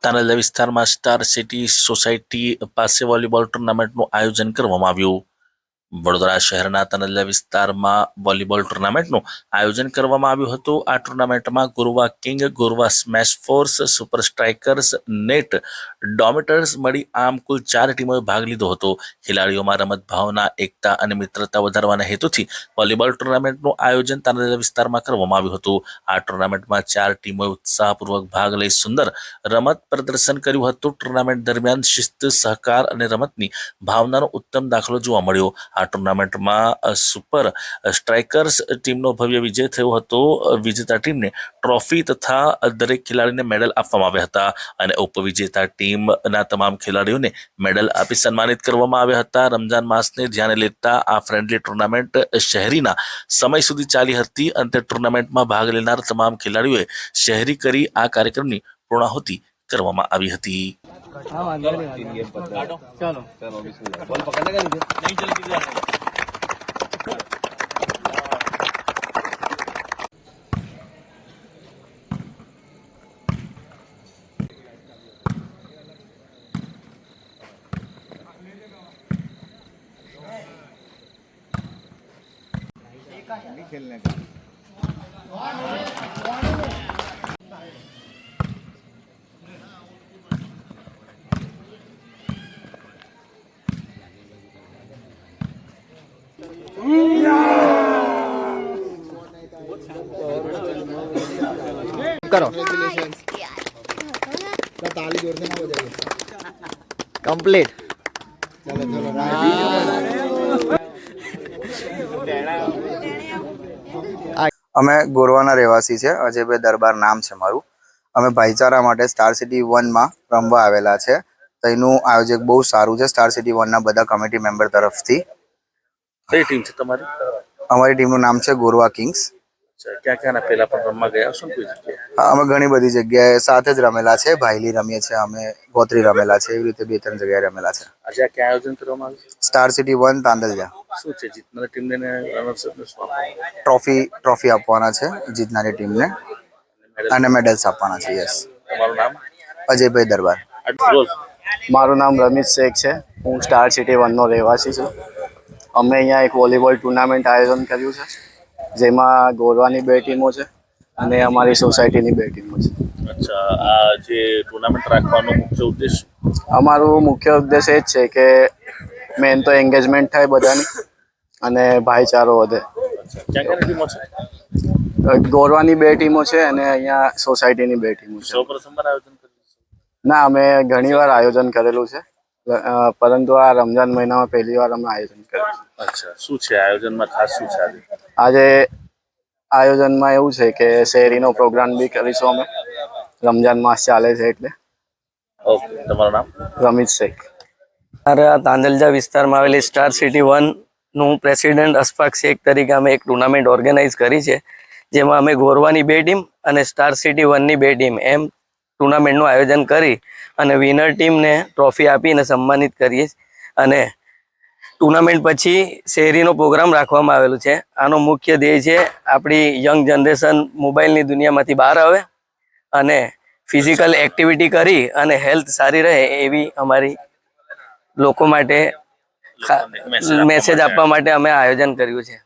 તાનાલા વિસ્તારમાં star city society પાસે volleyball ટુર્નામેન્ટનું આયોજન કરવામાં આવ્યું। વડોદરા શહેરના તાનાલા વિસ્તારમાં વોલીબોલ ટુર્નામેન્ટનું આયોજન કરવામાં આવ્યું હતું। આ ટુર્નામેન્ટમાં Gorwa king, Gorwa smash force, super strikers, net dominators મળી આમ કુલ 4 ટીમોએ ભાગ લીધો હતો। ખેલાડીઓમાં રમત ભાવના, એકતા અને મિત્રતા વધારવાના હેતુથી વોલીબોલ ટુર્નામેન્ટનું આયોજન તાનાલા વિસ્તારમાં કરવામાં આવ્યું હતું। આ ટુર્નામેન્ટમાં 4 ટીમોએ ઉત્સાહપૂર્વક ભાગ લઈ સુંદર રમત પ્રદર્શન કર્યું હતું। ટુર્નામેન્ટ દરમિયાન શિસ્ત, સહકાર અને રમતની ભાવનાનો ઉત્તમ દાખલો જોવા મળ્યો। આ ટુર્નામેન્ટમાં સુપર સ્ટ્રાઇકર્સ ટીમનો ભવ્ય વિજય થયો હતો। વિજેતા ટીમને ટ્રોફી તથા દરેક ખેલાડીને મેડલ આપવામાં આવ્યા હતા અને ઉપવિજેતા ટીમના તમામ ખેલાડીઓને મેડલ આપી સન્માનિત કરવામાં આવ્યા હતા। રમજાન માસને ધ્યાને લેતા આ ફ્રેન્ડલી ટુર્નામેન્ટ શહેરીના સમય સુધી ચાલી હતી। અંતે ટુર્નામેન્ટમાં ભાગ લેનાર તમામ ખેલાડીઓએ શહેરી કરી આ કાર્યક્રમની પૂર્ણાહુતિ કરવામાં આવી હતી। खेलने का करो ताली जोर से ना हो जाएगी कंप्लीट। અમે ગોરવાના રહેવાસી છે, અજયભાઈ દરબાર નામ છે મારું। અમે ભાઈચારા માટે સ્ટાર સિટી 1 માં રમવા આવેલા છે। તો એનું આયોજક બહુ સારું છે। સ્ટાર સિટી 1 ના બધા કમિટી મેમ્બર તરફથી। કઈ ટીમ છે તમારી? અમારી ટીમનું નામ છે ગોરવા કિંગ્સ। ક્યાં ક્યાં પહેલા પણ રમવા ગયા છો? કોઈ જગ્યાએ? અમે ઘણી બધી જગ્યાએ સાથે જ રમેલા છે। ભાઈલી રમીએ છીએ, અમે ગોત્રી રમેલા છે, એવી રીતે 2-3 જગ્યાએ રમેલા છે। આજે આ ક્યાં આયોજન કરવામાં આવ્યું? Star city 1 Tandalja. શું છે જીતનારી ટીમને રનર્સઅપને શું આપવાનું? ટ્રોફી આપવાના છે જીતનારી ટીમને અને મેડલ્સ આપવાના છે। યસ। તમારું નામ? અજયભાઈ દરબાર। મારું નામ રમીશ શેખ છે। હું સ્ટાર સિટી 1 નો રહેવાસી છું। અમે અહીંયા એક વોલીબોલ ટુર્નામેન્ટ આયોજન કર્યું છે, જેમાં ગોરવાની 2 ટીમો છે અને અમારી સોસાયટીની 2 ટીમો છે। અચ્છા, આ જે ટુર્નામેન્ટ રાખવાનો મુખ્ય ઉદ્દેશ? અમારું મુખ્ય ઉદ્દેશ એ જ છે કે મેન તો એન્ગેજમેન્ટ થાય બધાની અને ભાઈચારો વધે। ક્યાં ક્યાં ટીમો છે? ગોરવાની 2 ટીમો છે અને અહીંયા સોસાયટીની 2 ટીમો છે। સૌ પ્રથમવાર આયોજન કર્યું છે? ના, અમે ઘણીવાર આયોજન કરેલું છે, પરંતુ આ રમજાન મહિનામાં પહેલી વાર અમે આયોજન કર્યું છે। અચ્છા, શું છે આયોજનમાં ખાસ શું છે આજે? આજે આયોજનમાં એવું છે કે શેરીનો પ્રોગ્રામ બી કરીશું અમે। રમજાન માસ ચાલે છે એટલે। ઓકે, તમારું નામ? રમીશ શેખ। અમારા તાંદલજા વિસ્તારમાં આવેલી સ્ટાર સિટી 1 નું પ્રેસિડેન્ટ અશફાક શેખ તરીકે અમે એક ટુર્નામેન્ટ ઓર્ગેનાઇઝ કરી છે, જેમાં અમે ગોરવાની 2 ટીમ અને સ્ટાર સિટી 1 ની 2 ટીમ એમ ટુર્નામેન્ટનું આયોજન કરી અને વિનર ટીમને ટ્રોફી આપીને સન્માનિત કરીએ। અને ટુર્નામેન્ટ પછી શેરીનો પ્રોગ્રામ રાખવામાં આવેલો છે। આનો મુખ્ય ધ્યેય છે આપણી યંગ જનરેશન મોબાઈલની દુનિયામાંથી બહાર આવે અને ફિઝિકલ એક્ટિવિટી કરી અને હેલ્થ સારી રહે એવી અમારી લોકો માટે મેસેજ આપવા માટે અમે આયોજન કર્યું છે।